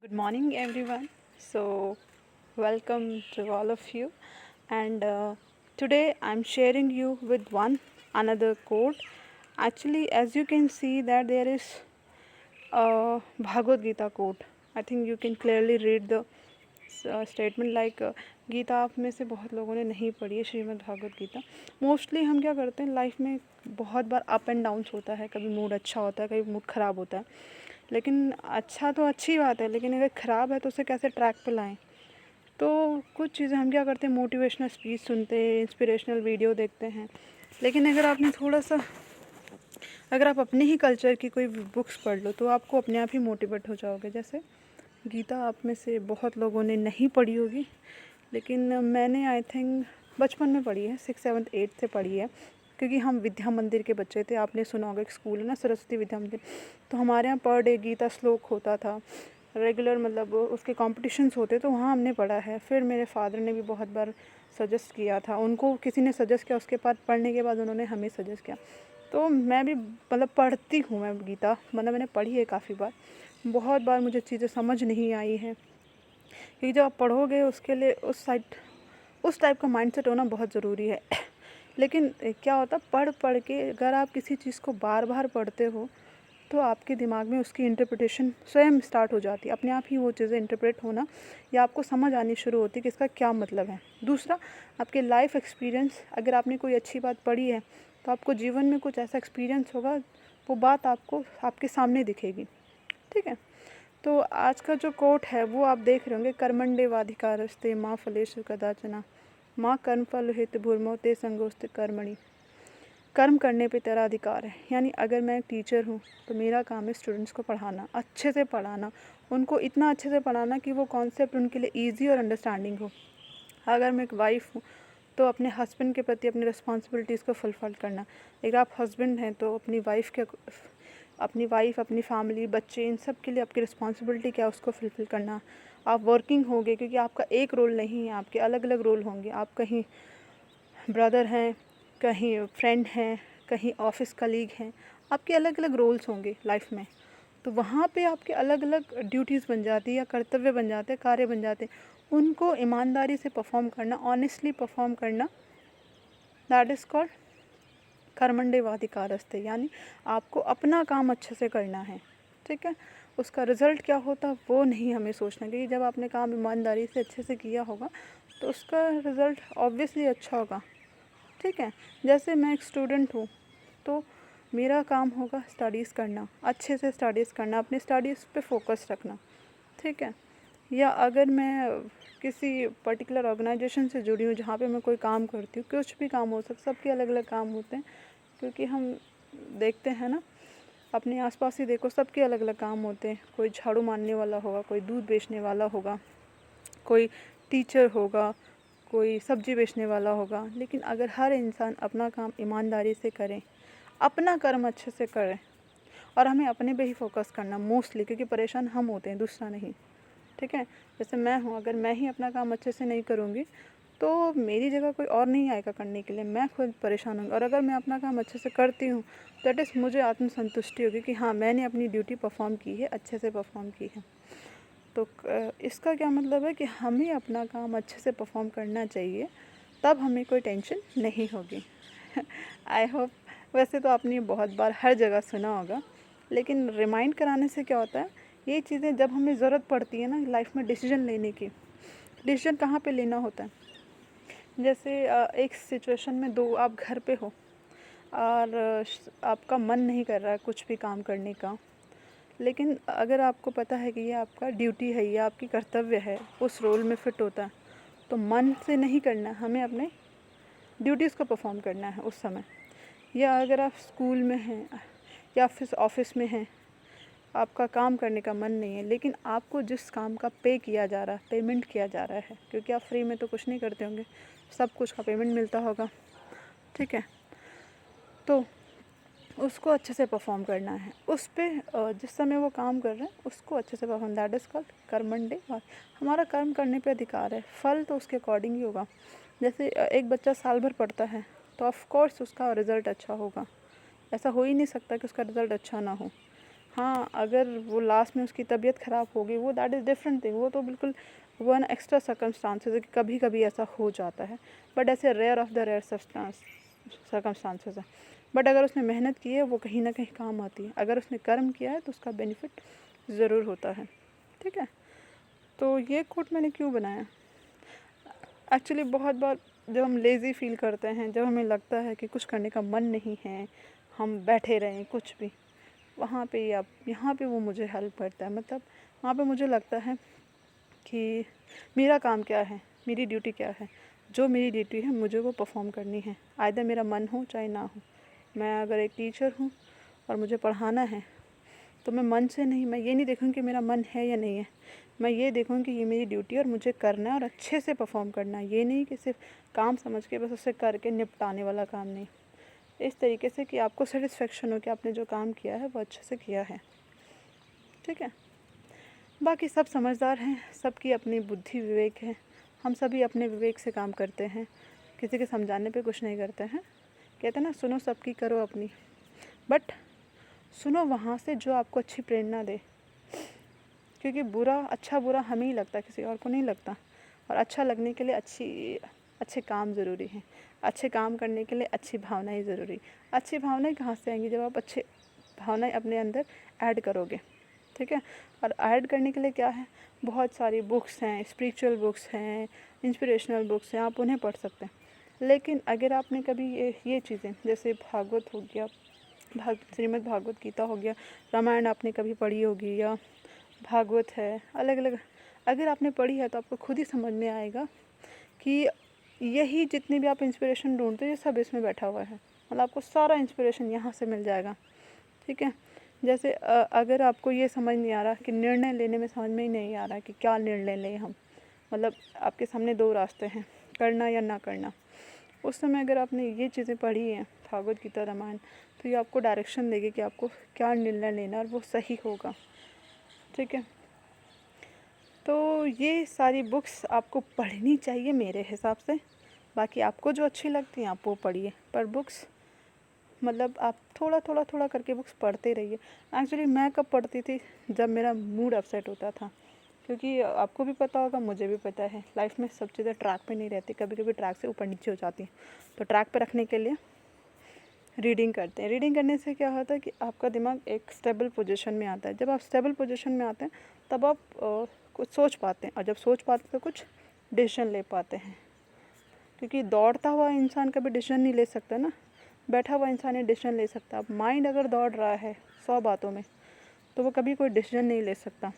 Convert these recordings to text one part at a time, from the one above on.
Good morning, everyone. So, welcome to all of you. And today I'm sharing you with one another quote. Actually, as you can see that there is a Bhagavad Gita quote. I think you can clearly read the statement like Gita आप में से बहुत लोगों ने नहीं पढ़ी है, Shrimad Bhagavat Gita. Mostly हम क्या करते हैं लाइफ में, बहुत बार अप एंड डाउन्स होता है, कभी मूड अच्छा होता है, कभी मूड ख़राब होता है। लेकिन अच्छा तो अच्छी बात है, लेकिन अगर ख़राब है तो उसे कैसे ट्रैक पे लाएं। तो कुछ चीज़ें हम क्या करते हैं, मोटिवेशनल स्पीच सुनते हैं, इंस्पिरेशनल वीडियो देखते हैं। लेकिन अगर आप अपने ही कल्चर की कोई बुक्स पढ़ लो तो आपको अपने आप ही मोटिवेट हो जाओगे। जैसे गीता आप में से बहुत लोगों ने नहीं पढ़ी होगी, लेकिन मैंने आई थिंक बचपन में पढ़ी है, 6, 7, 8 से पढ़ी है, क्योंकि हम विद्या मंदिर के बच्चे थे। आपने सुना होगा, एक स्कूल है ना, सरस्वती विद्या मंदिर। तो हमारे यहाँ पर डे गीता श्लोक होता था रेगुलर, मतलब उसके कॉम्पिटिशन्स होते, तो वहाँ हमने पढ़ा है। फिर मेरे फादर ने भी बहुत बार सजेस्ट किया था, उनको किसी ने सजेस्ट किया, उसके बाद पढ़ने के बाद उन्होंने हमें सजेस्ट किया। तो मैं भी मतलब पढ़ती हूँ मैं गीता, मतलब मैंने पढ़ी है काफ़ी बार। बहुत बार मुझे चीज़ें समझ नहीं आई हैं, क्योंकि जब आप पढ़ोगे उसके लिए उस टाइप का माइंडसेट होना बहुत ज़रूरी है। लेकिन क्या होता, पढ़ पढ़ के अगर आप किसी चीज़ को बार बार पढ़ते हो तो आपके दिमाग में उसकी इंटरप्रिटेशन स्वयं स्टार्ट हो जाती है, अपने आप ही वो चीज़ें इंटरप्रेट होना या आपको समझ आनी शुरू होती है कि इसका क्या मतलब है। दूसरा, आपके लाइफ एक्सपीरियंस, अगर आपने कोई अच्छी बात पढ़ी है तो आपको जीवन में कुछ ऐसा एक्सपीरियंस होगा, वो बात आपको आपके सामने दिखेगी। ठीक है। तो आज का जो कोट है वो आप देख रहे होंगे, कर्मण्येवाधिकारस्ते माँ फलेषु कदाचन माँ कर्मफल हेतु भूर्मों ते संगोस्ते कर्मणि। कर्म करने पे तेरा अधिकार है। यानी अगर मैं एक टीचर हूँ तो मेरा काम है स्टूडेंट्स को पढ़ाना, अच्छे से पढ़ाना, उनको इतना अच्छे से पढ़ाना कि वो कॉन्सेप्ट उनके लिए ईजी और अंडरस्टैंडिंग हो। अगर मैं एक वाइफ हूँ तो अपने हस्बैंड के प्रति अपनी रिस्पॉन्सिबिलिटीज़ को फुलफिल करना। अगर आप हस्बैंड हैं तो अपनी वाइफ, अपनी फैमिली, बच्चे, इन सब के लिए आपकी रिस्पॉन्सिबिलिटी क्या है, उसको फुलफिल करना। आप वर्किंग होंगे, क्योंकि आपका एक रोल नहीं है, आपके अलग अलग रोल होंगे। आप कहीं ब्रदर हैं, कहीं फ्रेंड हैं, कहीं ऑफिस कलीग हैं, आपके अलग अलग रोल्स होंगे लाइफ में। तो वहाँ पे आपके अलग अलग ड्यूटीज़ बन जाती है, या कर्तव्य बन जाते हैं, कार्य बन जाते हैं। उनको ईमानदारी से परफॉर्म करना, ऑनेस्टली परफॉर्म करना, दैट इज़ कॉल्ड कर्मण्येवाधिकारस्ते। यानी आपको अपना काम अच्छे से करना है। ठीक है। उसका रिज़ल्ट क्या होता वो नहीं हमें सोचना, क्योंकि जब आपने काम ईमानदारी से अच्छे से किया होगा तो उसका रिज़ल्ट ऑब्वियसली अच्छा होगा। ठीक है। जैसे मैं एक स्टूडेंट हूँ तो मेरा काम होगा स्टडीज़ करना, अच्छे से स्टडीज़ करना, अपनी स्टडीज़ पे फोकस रखना। ठीक है। या अगर मैं किसी पर्टिकुलर ऑर्गेनाइजेशन से जुड़ी हूँ जहाँ पे मैं कोई काम करती हूँ, कुछ भी काम हो सकता, सबके अलग अलग काम होते हैं, क्योंकि हम देखते हैं ना, अपने आसपास ही देखो, सबके अलग अलग काम होते हैं। कोई झाड़ू मारने वाला होगा, कोई दूध बेचने वाला होगा, कोई टीचर होगा, कोई सब्जी बेचने वाला होगा। लेकिन अगर हर इंसान अपना काम ईमानदारी से करें, अपना कर्म अच्छे से करें, और हमें अपने पे ही फोकस करना मोस्टली, क्योंकि परेशान हम होते हैं, दूसरा नहीं। ठीक है। जैसे मैं हूँ, अगर मैं ही अपना काम अच्छे से नहीं करूँगी तो मेरी जगह कोई और नहीं आएगा करने के लिए, मैं खुद परेशान होंगी। और अगर मैं अपना काम अच्छे से करती हूँ तो दैट इज़ मुझे आत्मसंतुष्टि होगी कि हाँ, मैंने अपनी ड्यूटी परफॉर्म की है, अच्छे से परफॉर्म की है। तो इसका क्या मतलब है कि हमें अपना काम अच्छे से परफॉर्म करना चाहिए, तब हमें कोई टेंशन नहीं होगी। I hope. वैसे तो आपने बहुत बार हर जगह सुना होगा, लेकिन रिमाइंड कराने से क्या होता है, ये चीज़ें जब हमें ज़रूरत पड़ती है ना लाइफ में डिसीजन लेने की, डिसीजन कहाँ पे लेना होता है। जैसे एक सिचुएशन में दो आप घर पे हो और आपका मन नहीं कर रहा है कुछ भी काम करने का, लेकिन अगर आपको पता है कि ये आपका ड्यूटी है, ये आपकी कर्तव्य है, उस रोल में फिट होता है, तो मन से नहीं करना, हमें अपने ड्यूटीज़ को परफॉर्म करना है उस समय। या अगर आप स्कूल में हैं या फिर ऑफिस में हैं, आपका काम करने का मन नहीं है, लेकिन आपको जिस काम का पे किया जा रहा है, पेमेंट किया जा रहा है, क्योंकि आप फ्री में तो कुछ नहीं करते होंगे, सब कुछ का पेमेंट मिलता होगा। ठीक है। तो उसको अच्छे से परफॉर्म करना है, उस पर जिस समय वो काम कर रहे हैं उसको अच्छे से परफॉर्म, दैट इज़ कॉल्ड कर्मण्डे। हमारा कर्म करने पे अधिकार है, फल तो उसके अकॉर्डिंग ही होगा। जैसे एक बच्चा साल भर पढ़ता है तो ऑफ कोर्स उसका रिज़ल्ट अच्छा होगा, ऐसा हो ही नहीं सकता कि उसका रिज़ल्ट अच्छा ना हो। हाँ, अगर वो लास्ट में उसकी तबीयत ख़राब होगी वो दैट इज़ डिफरेंट थिंग, वो तो बिल्कुल वो है ना एक्स्ट्रा सर्कमस्टांसेस है कि कभी कभी ऐसा हो जाता है, बट ऐसे rare of the rare circumstances है। बट अगर उसने मेहनत की है वो कहीं ना कहीं काम आती है, अगर उसने कर्म किया है तो उसका बेनिफिट ज़रूर होता है। ठीक है, तो ये कोट मैंने क्यों बनाया, एक्चुअली बहुत बार जब हम लेज़ी फील करते हैं, जब हमें लगता है कि कुछ करने का मन नहीं है, हम बैठे रहें कुछ भी, वहाँ पे आप यहाँ पे वो मुझे हेल्प करता है। मतलब वहाँ पे मुझे लगता है कि मेरा काम क्या है, मेरी ड्यूटी क्या है, जो मेरी ड्यूटी है मुझे वो परफॉर्म करनी है, आइदर मेरा मन हो चाहे ना हो। मैं अगर एक टीचर हूँ और मुझे पढ़ाना है तो मैं मन से नहीं, मैं ये नहीं देखूँगी कि मेरा मन है या नहीं है, मैं ये देखूँगी कि ये मेरी ड्यूटी है और मुझे करना है और अच्छे से परफॉर्म करना है। ये नहीं कि सिर्फ काम समझ के बस उसे करके निपटाने वाला काम नहीं, इस तरीके से कि आपको सेटिस्फेक्शन हो कि आपने जो काम किया है वो अच्छे से किया है। ठीक है, बाकी सब समझदार हैं, सबकी अपनी बुद्धि विवेक है, हम सभी अपने विवेक से काम करते हैं, किसी के समझाने पे कुछ नहीं करते हैं। कहते हैं ना, सुनो सबकी करो अपनी, बट सुनो वहाँ से जो आपको अच्छी प्रेरणा दे, क्योंकि अच्छा बुरा हमें ही लगता है, किसी और को नहीं लगता। और अच्छा लगने के लिए अच्छे काम ज़रूरी हैं, अच्छे काम करने के लिए अच्छी भावनाएं ज़रूरी। अच्छी भावनाएं कहाँ से आएंगी, जब आप अच्छे भावनाएं अपने अंदर ऐड करोगे। ठीक है, और ऐड करने के लिए क्या है, बहुत सारी बुक्स हैं, स्पिरिचुअल बुक्स हैं, इंस्पिरेशनल बुक्स हैं, आप उन्हें पढ़ सकते हैं। लेकिन अगर आपने कभी ये चीज़ें जैसे भागवत हो गया, श्रीमद् भागवत गीता हो गया, रामायण आपने कभी पढ़ी होगी, या भागवत है, अलग अलग अगर आपने पढ़ी है तो आपको खुद ही समझ में आएगा कि यही जितनी भी आप इंस्पिरेशन ढूंढते हो ये सब इसमें बैठा हुआ है। मतलब आपको सारा इंस्पिरेशन यहाँ से मिल जाएगा। ठीक है, जैसे अगर आपको ये समझ नहीं आ रहा कि निर्णय लेने में समझ में ही नहीं आ रहा कि क्या निर्णय लें हम, मतलब आपके सामने दो रास्ते हैं, करना या ना करना, उस समय अगर आपने ये चीज़ें पढ़ी हैं, भागवत गीता रामायण, तो ये आपको डायरेक्शन देगी कि आपको क्या निर्णय लेना और वो सही होगा। ठीक है, तो ये सारी बुक्स आपको पढ़नी चाहिए मेरे हिसाब से। बाकी आपको जो अच्छी लगती हैं आप वो पढ़िए, पर बुक्स मतलब आप थोड़ा करके बुक्स पढ़ते रहिए। एक्चुअली मैं कब पढ़ती थी, जब मेरा मूड अपसेट होता था, क्योंकि आपको भी पता होगा, मुझे भी पता है, लाइफ में सब चीज़ें ट्रैक पे नहीं रहती, कभी कभी ट्रैक से ऊपर नीचे हो जाती हैं। तो ट्रैक पे रखने के लिए रीडिंग करते हैं। रीडिंग करने से क्या होता है कि आपका दिमाग एक स्टेबल पोजीशन में आता है। जब आप स्टेबल पोजीशन में आते हैं तब आप कुछ सोच पाते हैं, और जब सोच पाते हैं तो कुछ डिसीजन ले पाते हैं। क्योंकि दौड़ता हुआ इंसान कभी डिसीजन नहीं ले सकता ना, बैठा हुआ इंसान ही डिसीजन ले सकता। अब माइंड अगर दौड़ रहा है 100 बातों में तो वो कभी कोई डिसीजन नहीं ले सकता।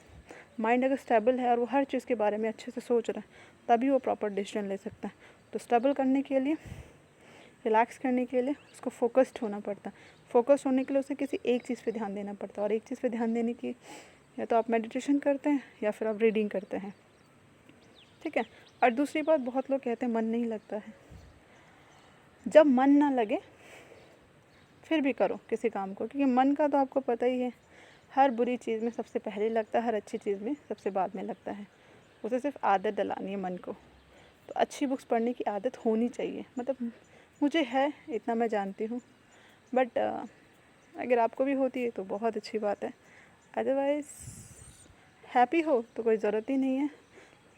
माइंड अगर स्टेबल है और वो हर चीज़ के बारे में अच्छे से सोच रहा है तभी वो प्रॉपर डिसीजन ले सकता है। तो स्टेबल करने के लिए, रिलैक्स करने के लिए उसको फोकस्ड होना पड़ता है। फोकस होने के लिए उसे किसी एक चीज़ पे ध्यान देना पड़ता है, और एक चीज़ पे ध्यान देने की या तो आप मेडिटेशन करते हैं या फिर आप रीडिंग करते हैं। ठीक है, और दूसरी बात, बहुत लोग कहते हैं मन नहीं लगता है। जब मन ना लगे फिर भी करो किसी काम को, क्योंकि मन का तो आपको पता ही है, हर बुरी चीज़ में सबसे पहले लगता है, हर अच्छी चीज़ में सबसे बाद में लगता है। उसे सिर्फ आदत दिलानी है मन को। तो अच्छी बुक्स पढ़ने की आदत होनी चाहिए, मतलब मुझे है, इतना मैं जानती हूँ, बट अगर आपको भी होती है तो बहुत अच्छी बात है। अदरवाइज़ हैप्पी हो तो कोई ज़रूरत ही नहीं है,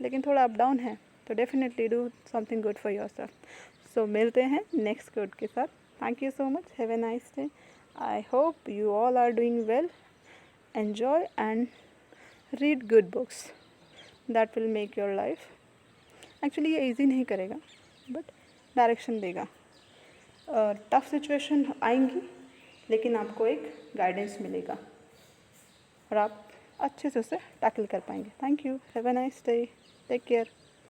लेकिन थोड़ा अप डाउन है तो definitely do something good for yourself. So मिलते हैं नेक्स्ट कोड के साथ। Thank you so much, have a nice day. I hope you all are doing well, enjoy and read good books, that will make your life. Actually ये easy नहीं करेगा but direction देगा। Tough situation आएंगी लेकिन आपको एक guidance मिलेगा और आप अच्छे से उसे टैकल कर पाएंगे। Thank you, have a nice day, take care.